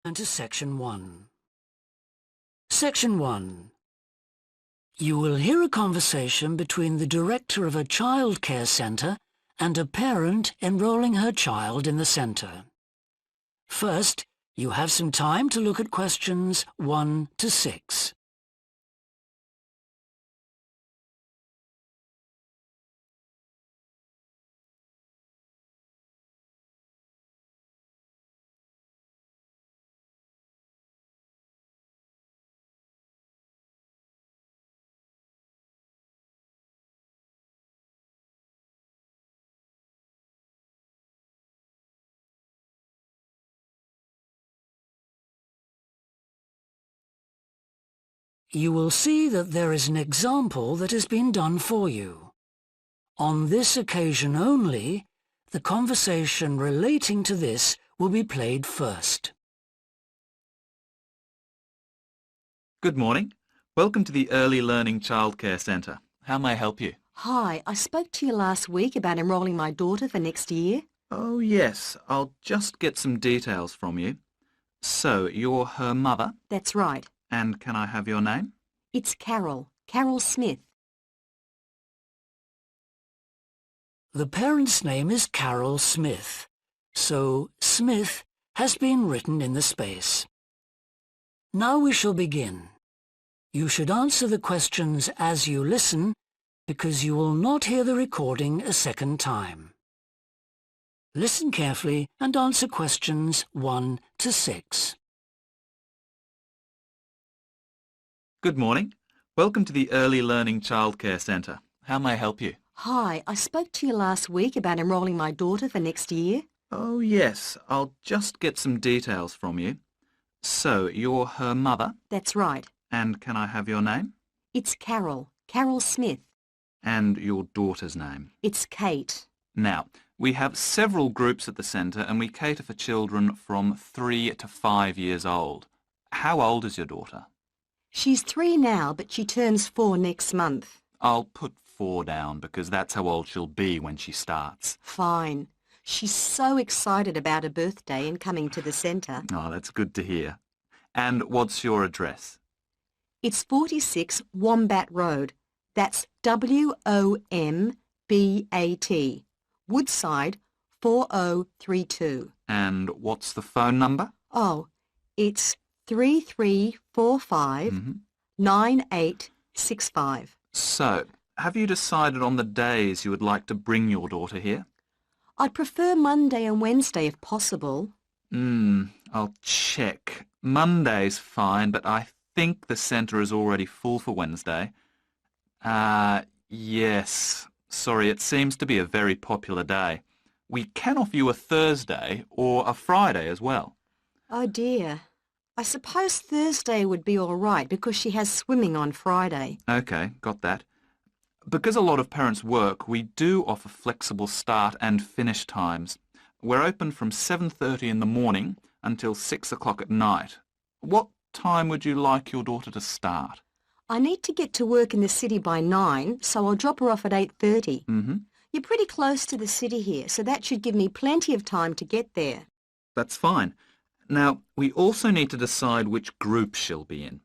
And to Section 1. Section 1. You will hear a conversation between the director of a childcare centre and a parent enrolling her child in the centre. First, you have some time to look at questions 1 to 6. You will see that there is an example that has been done for you. On this occasion only, the conversation relating to this will be played first. Good morning. Welcome to the Early Learning Childcare Centre. How may I help you? Hi, I spoke to you last week about enrolling my daughter for next year. Oh, yes. I'll just get some details from you. So, you're her mother? That's right. And can I have your name? It's Carol Smith. The parent's name is Carol Smith, so Smith has been written in the space. Now we shall begin. You should answer the questions as you listen, because you will not hear the recording a second time. Listen carefully and answer questions 1 to 6. Good morning. Welcome to the Early Learning Childcare Centre. How may I help you? Hi, I spoke to you last week about enrolling my daughter for next year. Oh, yes. I'll just get some details from you. So, you're her mother? That's right. And can I have your name? It's Carol Smith. And your daughter's name? It's Kate. Now, we have several groups at the centre and we cater for children from 3 to 5 years old. How old is your daughter? She's 3 now, but she turns 4 next month. I'll put 4 down because that's how old she'll be when she starts. Fine. She's so excited about her birthday and coming to the centre. Oh, that's good to hear. And what's your address? It's 46 Wombat Road. That's W-O-M-B-A-T. Woodside 4032. And what's the phone number? Oh, it's 3345 9865. So, have you decided on the days you would like to bring your daughter here? I'd prefer Monday and Wednesday if possible. I'll check. Monday's fine, but I think the centre is already full for Wednesday. Yes. Sorry, it seems to be a very popular day. We can offer you a Thursday or a Friday as well. Oh dear. I suppose Thursday would be all right because she has swimming on Friday. OK, got that. Because a lot of parents work, we do offer flexible start and finish times. We're open from 7:30 in the morning until 6 o'clock at night. What time would you like your daughter to start? I need to get to work in the city by 9, so I'll drop her off at 8:30. You're pretty close to the city here, so that should give me plenty of time to get there. That's fine. Now, we also need to decide which group she'll be in.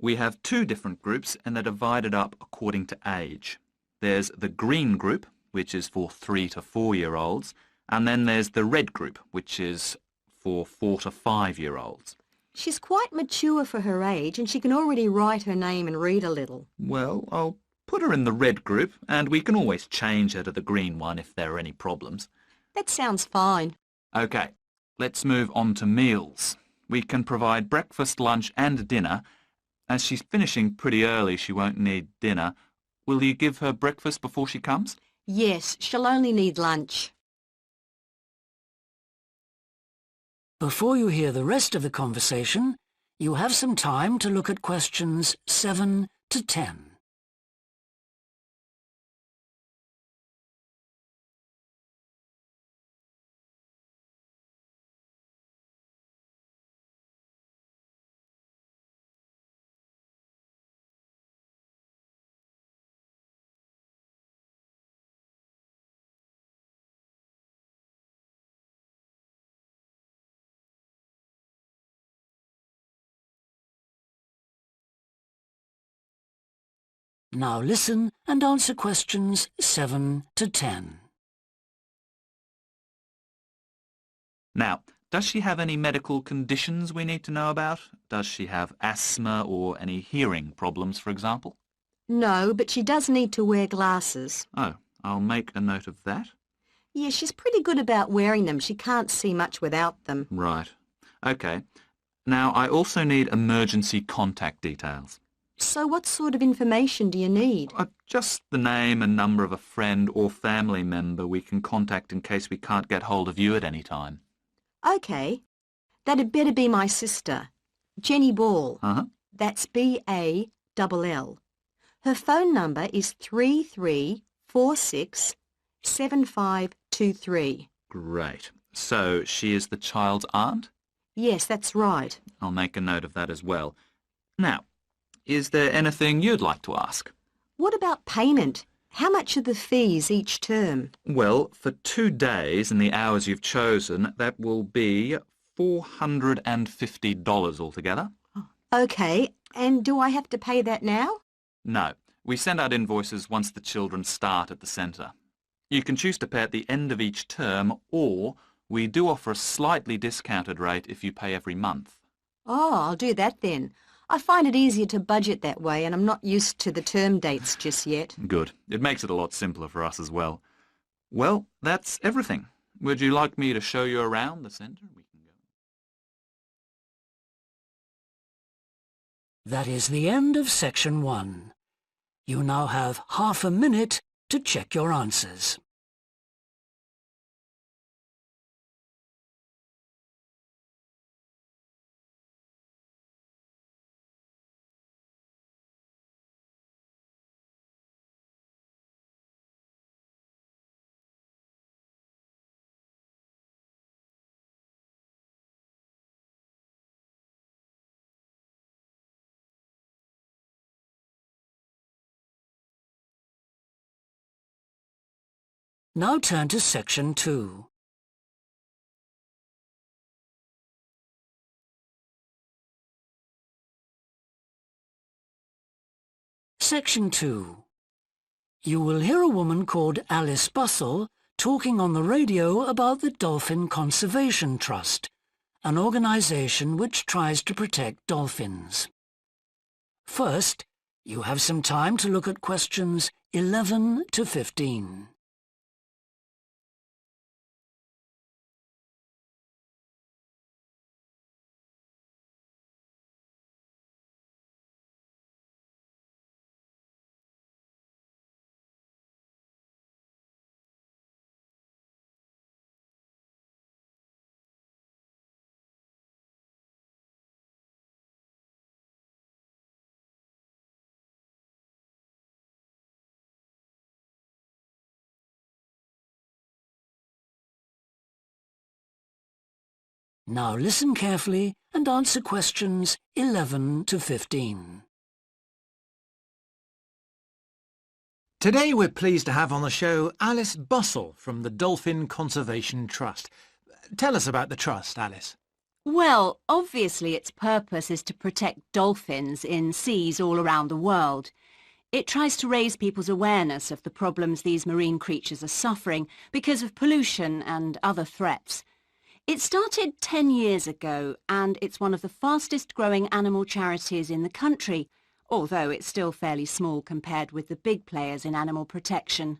We have 2 different groups and they're divided up according to age. There's the green group, which is for 3 to 4-year-olds, and then there's the red group, which is for 4 to 5-year-olds. She's quite mature for her age and she can already write her name and read a little. Well, I'll put her in the red group and we can always change her to the green one if there are any problems. That sounds fine. OK, let's move on to meals. We can provide breakfast, lunch and dinner. As she's finishing pretty early, she won't need dinner. Will you give her breakfast before she comes? Yes, she'll only need lunch. Before you hear the rest of the conversation, you have some time to look at questions 7 to 10. Now listen and answer questions 7 to 10. Now, does she have any medical conditions we need to know about? Does she have asthma or any hearing problems, for example? No, but she does need to wear glasses. Oh, I'll make a note of that. Yeah, she's pretty good about wearing them. She can't see much without them. Right. OK. Now, I also need emergency contact details. So what sort of information do you need? Just the name and number of a friend or family member we can contact in case we can't get hold of you at any time. OK. That'd better be my sister, Jenny Ball. Uh-huh. That's B-A-L-L. Her phone number is 33467523. Great. So she is the child's aunt? Yes, that's right. I'll make a note of that as well. Now, is there anything you'd like to ask? What about payment? How much are the fees each term? Well, for 2 days and the hours you've chosen, that will be $450 altogether. OK, and do I have to pay that now? No, we send out invoices once the children start at the centre. You can choose to pay at the end of each term, or we do offer a slightly discounted rate if you pay every month. Oh, I'll do that then. I find it easier to budget that way, and I'm not used to the term dates just yet. Good. It makes it a lot simpler for us as well. Well, that's everything. Would you like me to show you around the centre? We can go. That is the end of section 1. You now have half a minute to check your answers. Now turn to section 2. Section 2. You will hear a woman called Alice Bussell talking on the radio about the Dolphin Conservation Trust, an organisation which tries to protect dolphins. First, you have some time to look at questions 11 to 15. Now listen carefully and answer questions 11 to 15. Today we're pleased to have on the show Alice Bussell from the Dolphin Conservation Trust. Tell us about the trust, Alice. Well, obviously its purpose is to protect dolphins in seas all around the world. It tries to raise people's awareness of the problems these marine creatures are suffering because of pollution and other threats. It started 10 years ago, and it's one of the fastest growing animal charities in the country, although it's still fairly small compared with the big players in animal protection.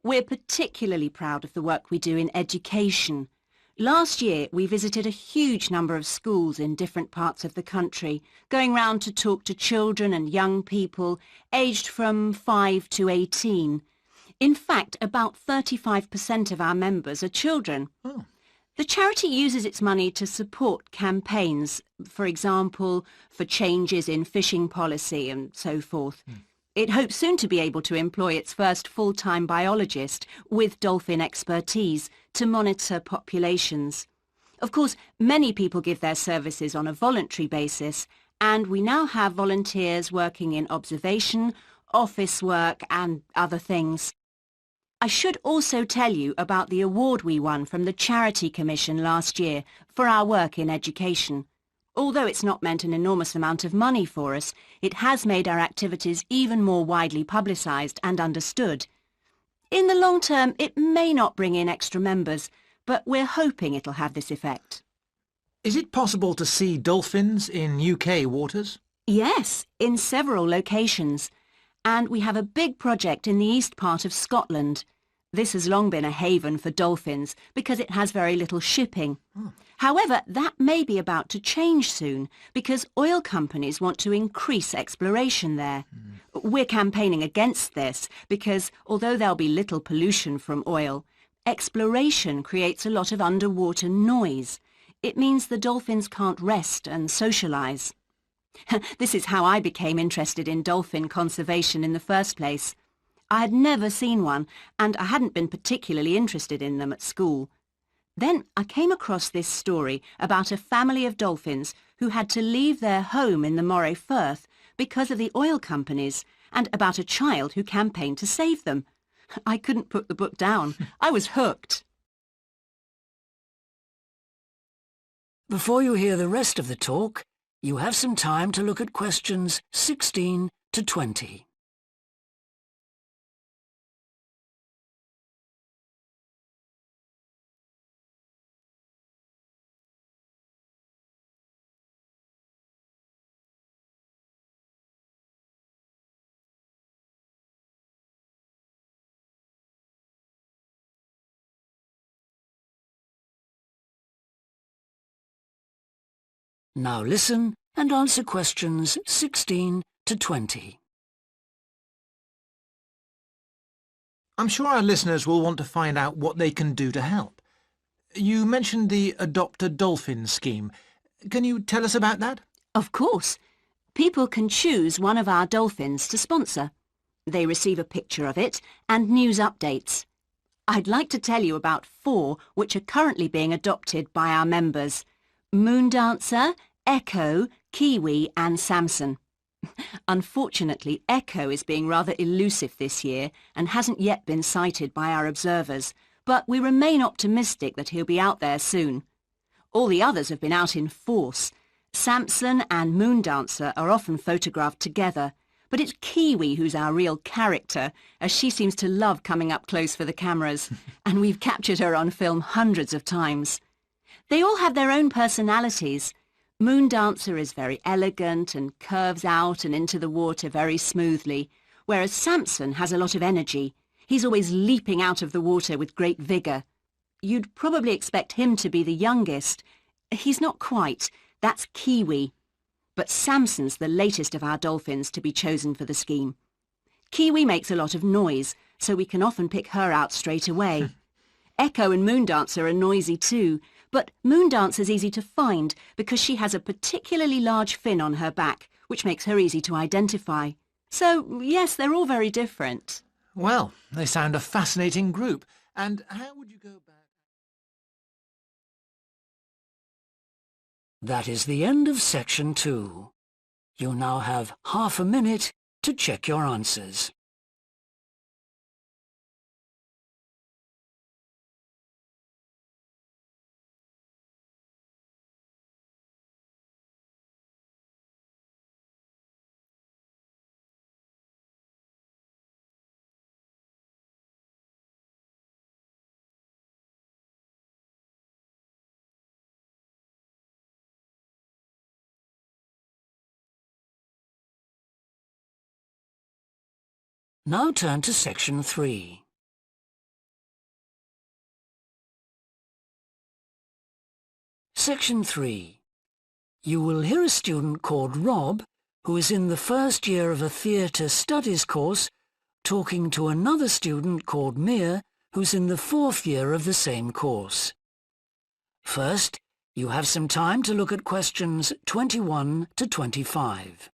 We're particularly proud of the work we do in education. Last year, we visited a huge number of schools in different parts of the country, going round to talk to children and young people aged from 5 to 18. In fact, about 35% of our members are children. Oh. The charity uses its money to support campaigns, for example, for changes in fishing policy and so forth. It hopes soon to be able to employ its first full-time biologist with dolphin expertise to monitor populations. Of course, many people give their services on a voluntary basis, and we now have volunteers working in observation, office work and other things. I should also tell you about the award we won from the Charity Commission last year for our work in education. Although it's not meant an enormous amount of money for us, it has made our activities even more widely publicised and understood. In the long term, it may not bring in extra members, but we're hoping it'll have this effect. Is it possible to see dolphins in UK waters? Yes, in several locations. And we have a big project in the east part of Scotland. This has long been a haven for dolphins because it has very little shipping. However, that may be about to change soon because oil companies want to increase exploration there. We're campaigning against this because although there'll be little pollution from oil, exploration creates a lot of underwater noise. It means the dolphins can't rest and socialise. This is how I became interested in dolphin conservation in the first place. I had never seen one, and I hadn't been particularly interested in them at school. Then I came across this story about a family of dolphins who had to leave their home in the Moray Firth because of the oil companies, and about a child who campaigned to save them. I couldn't put the book down. I was hooked. Before you hear the rest of the talk, you have some time to look at questions 16 to 20. Now listen and answer questions 16 to 20. I'm sure our listeners will want to find out what they can do to help. You mentioned the Adopt a Dolphin scheme. Can you tell us about that? Of course. People can choose one of our dolphins to sponsor. They receive a picture of it and news updates. I'd like to tell you about 4 which are currently being adopted by our members: Moondancer, Echo, Kiwi and Samson. Unfortunately, Echo is being rather elusive this year and hasn't yet been sighted by our observers, but we remain optimistic that he'll be out there soon. All the others have been out in force. Samson and Moondancer are often photographed together, but it's Kiwi who's our real character, as she seems to love coming up close for the cameras, and we've captured her on film hundreds of times. They all have their own personalities. Moondancer is very elegant and curves out and into the water very smoothly, whereas Samson has a lot of energy. He's always leaping out of the water with great vigour. You'd probably expect him to be the youngest. He's not quite. That's Kiwi. But Samson's the latest of our dolphins to be chosen for the scheme. Kiwi makes a lot of noise, so we can often pick her out straight away. Echo and Moondancer are noisy too, but Moondancer's easy to find because she has a particularly large fin on her back, which makes her easy to identify. So, yes, they're all very different. Well, they sound a fascinating group. And how would you go about... That is the end of section 2. You now have half a minute to check your answers. Now turn to section 3. Section 3. You will hear a student called Rob, who is in the first year of a theatre studies course, talking to another student called Mia, who's in the 4th year of the same course. First, you have some time to look at questions 21 to 25.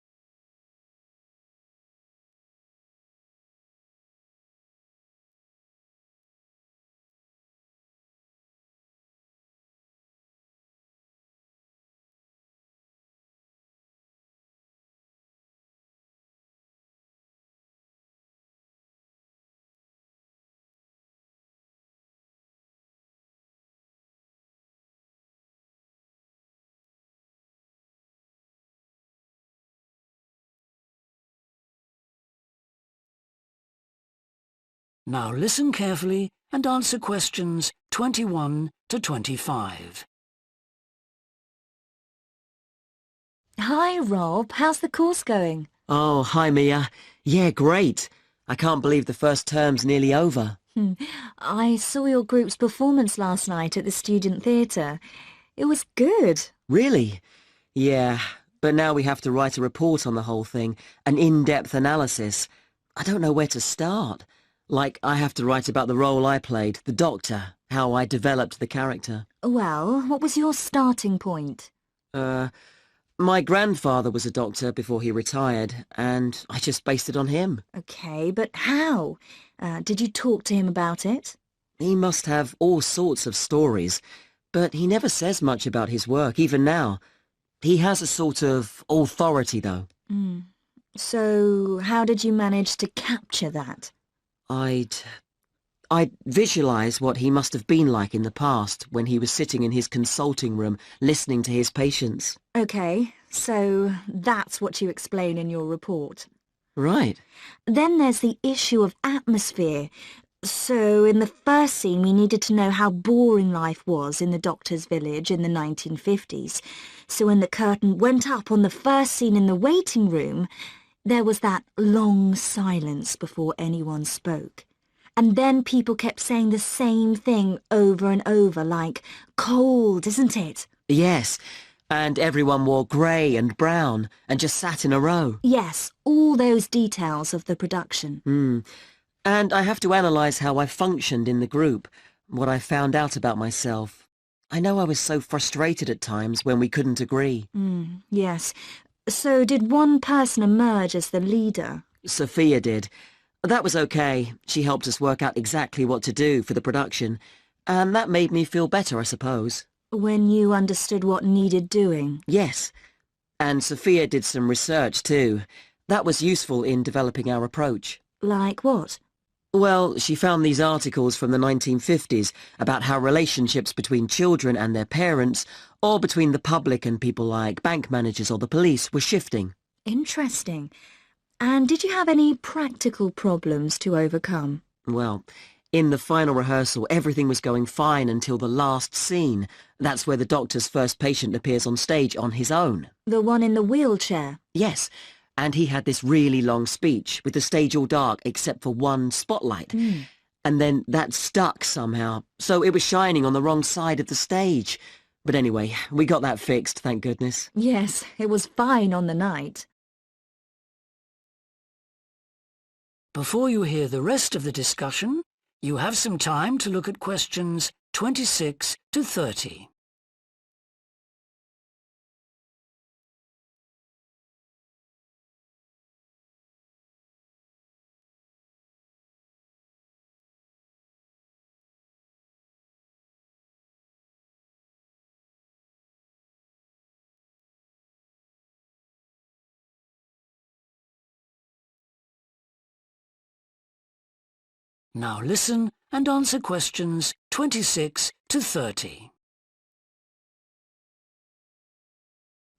Now listen carefully and answer questions 21 to 25. Hi, Rob. How's the course going? Oh, hi, Mia. Yeah, great. I can't believe the first term's nearly over. I saw your group's performance last night at the student theatre. It was good. Really? Yeah, but now we have to write a report on the whole thing, an in-depth analysis. I don't know where to start. Like, I have to write about the role I played, the doctor, how I developed the character. Well, what was your starting point? My grandfather was a doctor before he retired, and I just based it on him. Okay, but how? Did you talk to him about it? He must have all sorts of stories, but he never says much about his work, even now. He has a sort of authority, though. So, how did you manage to capture that? I'd visualise what he must have been like in the past when he was sitting in his consulting room listening to his patients. Okay, so that's what you explain in your report. Right. Then there's the issue of atmosphere. So in the first scene we needed to know how boring life was in the doctor's village in the 1950s. So when the curtain went up on the first scene in the waiting room, there was that long silence before anyone spoke. And then people kept saying the same thing over and over, like, cold, isn't it? Yes, and everyone wore grey and brown and just sat in a row. Yes, all those details of the production. And I have to analyse how I functioned in the group, what I found out about myself. I know I was so frustrated at times when we couldn't agree. Yes. So did one person emerge as the leader? Sophia did. That was okay. She helped us work out exactly what to do for the production, and that made me feel better, I suppose. When you understood what needed doing? Yes. And Sophia did some research too. That was useful in developing our approach. Like what? Well, she found these articles from the 1950s about how relationships between children and their parents, or between the public and people like bank managers or the police, were shifting. Interesting. And did you have any practical problems to overcome? Well, in the final rehearsal, everything was going fine until the last scene. That's where the doctor's first patient appears on stage on his own. The one in the wheelchair? Yes, and he had this really long speech with the stage all dark except for one spotlight. And then that stuck somehow, so it was shining on the wrong side of the stage. But anyway, we got that fixed, thank goodness. Yes, it was fine on the night. Before you hear the rest of the discussion, you have some time to look at questions 26 to 30. Now listen and answer questions 26 to 30.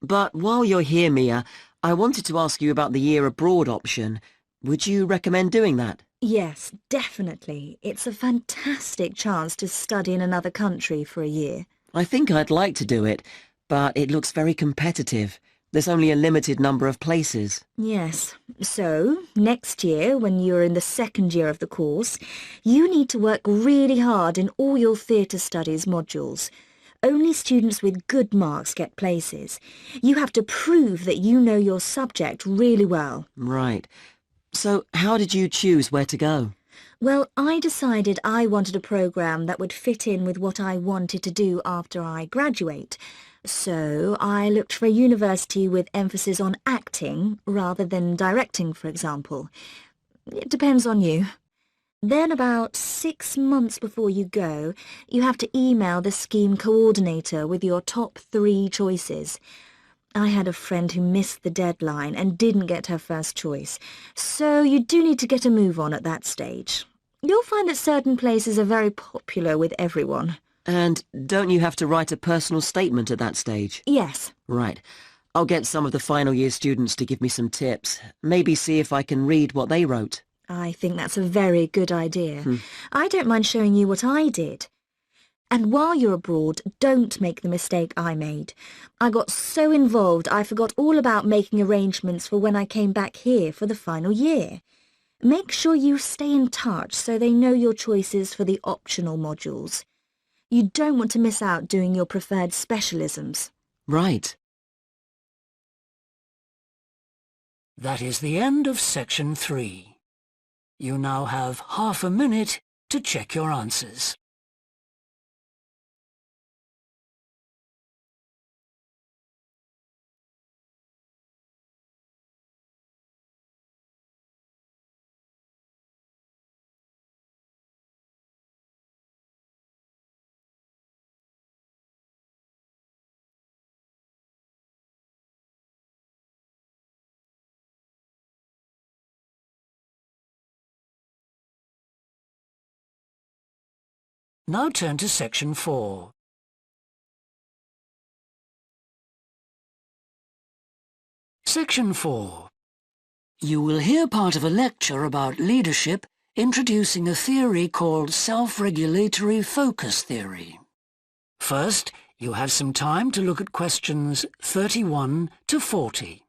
But while you're here, Mia, I wanted to ask you about the year abroad option. Would you recommend doing that? Yes, definitely. It's a fantastic chance to study in another country for a year. I think I'd like to do it, but it looks very competitive. There's only a limited number of places. Yes. So, next year, when you're in the second year of the course, you need to work really hard in all your theatre studies modules. Only students with good marks get places. You have to prove that you know your subject really well. Right. So how did you choose where to go? Well, I decided I wanted a programme that would fit in with what I wanted to do after I graduate. So I looked for a university with emphasis on acting rather than directing, for example. It depends on you. Then about 6 months before you go, you have to email the scheme coordinator with your top 3 choices. I had a friend who missed the deadline and didn't get her first choice, so you do need to get a move on at that stage. You'll find that certain places are very popular with everyone. And don't you have to write a personal statement at that stage? Yes. Right. I'll get some of the final year students to give me some tips. Maybe see if I can read what they wrote. I think that's a very good idea. I don't mind showing you what I did. And while you're abroad, don't make the mistake I made. I got so involved I forgot all about making arrangements for when I came back here for the final year. Make sure you stay in touch so they know your choices for the optional modules. You don't want to miss out doing your preferred specialisms. Right. That is the end of section 3. You now have half a minute to check your answers. Now turn to section 4. Section 4. You will hear part of a lecture about leadership introducing a theory called self-regulatory focus theory. First, you have some time to look at questions 31 to 40.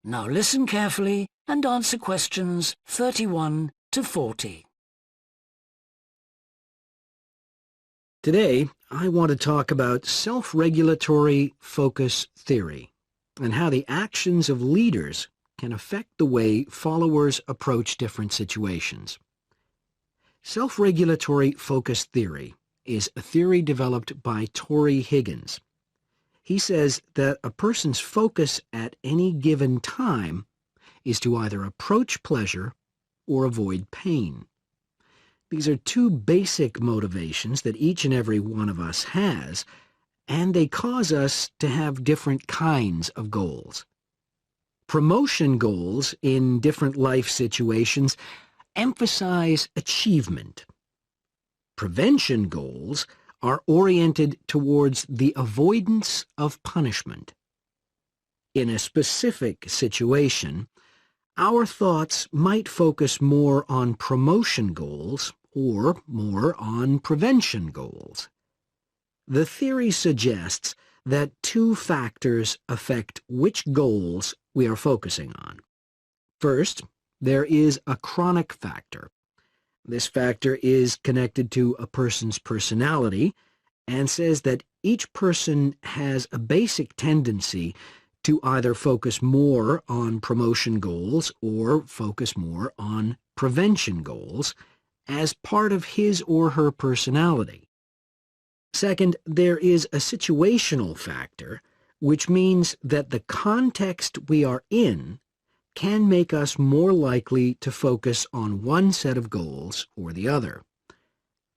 Now listen carefully and answer questions 31 to 40. Today, I want to talk about self-regulatory focus theory and how the actions of leaders can affect the way followers approach different situations. Self-regulatory focus theory is a theory developed by Torrey Higgins. He says that a person's focus at any given time is to either approach pleasure or avoid pain. These are two basic motivations that each and every one of us has, and they cause us to have different kinds of goals. Promotion goals in different life situations emphasize achievement. Prevention goals are oriented towards the avoidance of punishment. In a specific situation, our thoughts might focus more on promotion goals or more on prevention goals. The theory suggests that two factors affect which goals we are focusing on. First, there is a chronic factor. This factor is connected to a person's personality and says that each person has a basic tendency to either focus more on promotion goals or focus more on prevention goals as part of his or her personality. Second, there is a situational factor, which means that the context we are in can make us more likely to focus on one set of goals or the other.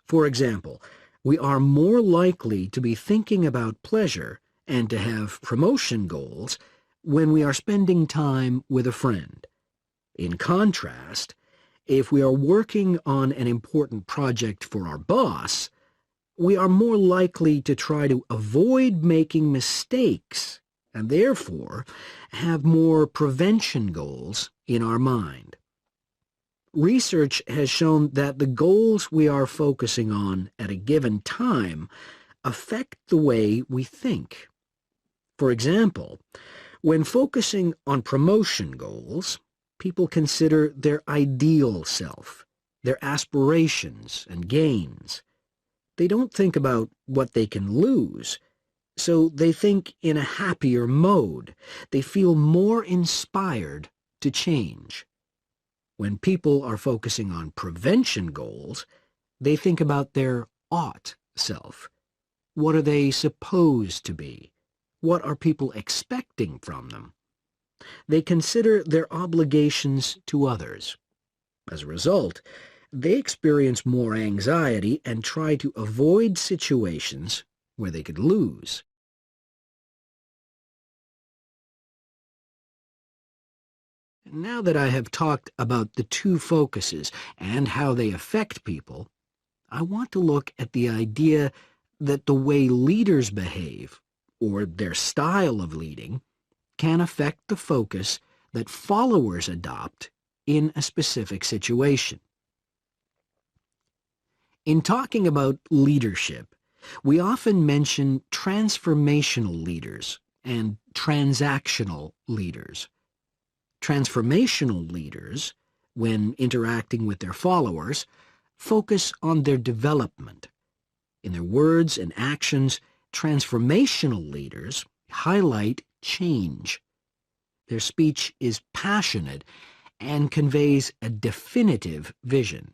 For example, we are more likely to be thinking about pleasure and to have promotion goals when we are spending time with a friend. In contrast, if we are working on an important project for our boss, we are more likely to try to avoid making mistakes and therefore have more prevention goals in our mind. Research has shown that the goals we are focusing on at a given time affect the way we think. For example, When focusing on promotion goals, people consider their ideal self, their aspirations and gains. They don't think about what they can lose, so they think in a happier mode. They feel more inspired to change. When people are focusing on prevention goals, they think about their ought self. What are they supposed to be? What are people expecting from them? They consider their obligations to others. As a result, they experience more anxiety and try to avoid situations where they could lose. Now that I have talked about the two focuses and how they affect people, I want to look at the idea that the way leaders behave, or their style of leading, can affect the focus that followers adopt in a specific situation. In talking about leadership, we often mention transformational leaders and transactional leaders. Transformational leaders, when interacting with their followers, focus on their development. In their words and actions, transformational leaders highlight change. Their speech is passionate and conveys a definitive vision.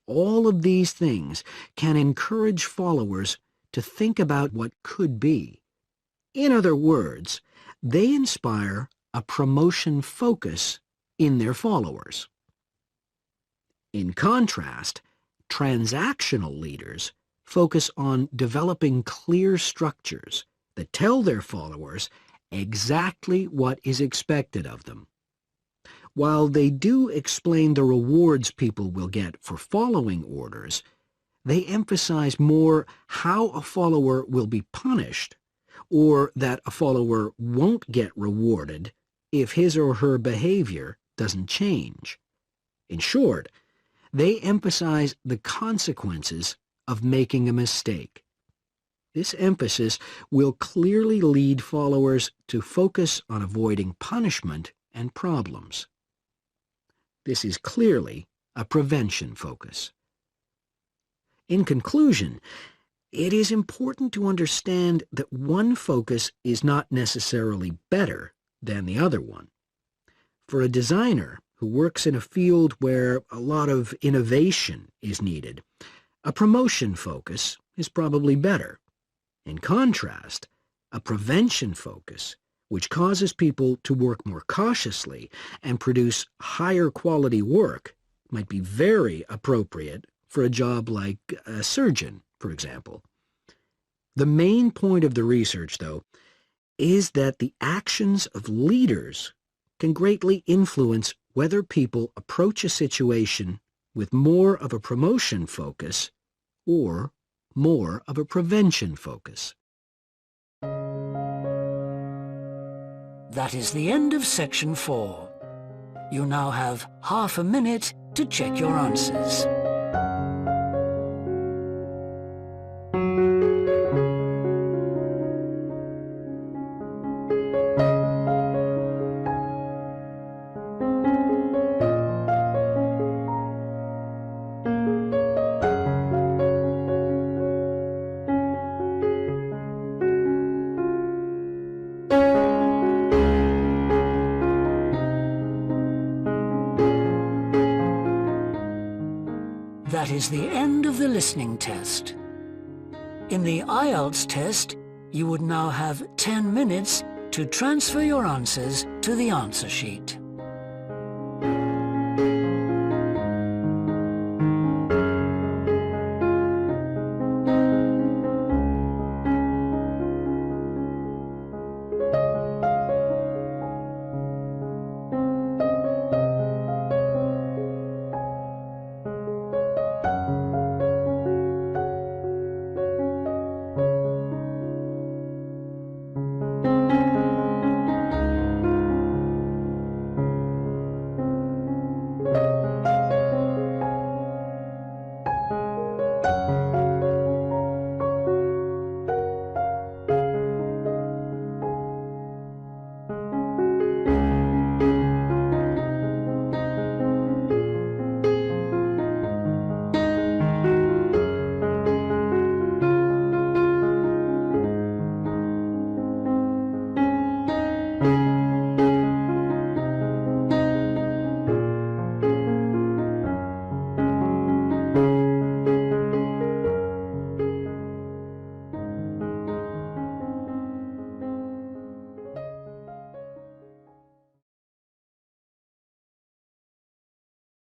All of these things can encourage followers to think about what could be. In other words, they inspire a promotion focus in their followers. In contrast, transactional leaders focus on developing clear structures that tell their followers exactly what is expected of them. While they do explain the rewards people will get for following orders, they emphasize more how a follower will be punished, or that a follower won't get rewarded if his or her behavior doesn't change. In short, they emphasize the consequences of making a mistake. This emphasis will clearly lead followers to focus on avoiding punishment and problems. This is clearly a prevention focus. In conclusion, it is important to understand that one focus is not necessarily better than the other one. For a designer who works in a field where a lot of innovation is needed, a promotion focus is probably better. In contrast, a prevention focus, which causes people to work more cautiously and produce higher quality work, might be very appropriate for a job like a surgeon, for example. The main point of the research, though, is that the actions of leaders can greatly influence whether people approach a situation with more of a promotion focus or more of a prevention focus. That is the end of section 4. You now have half a minute to check your answers. That is the end of the listening test. In the IELTS test, you would now have 10 minutes to transfer your answers to the answer sheet.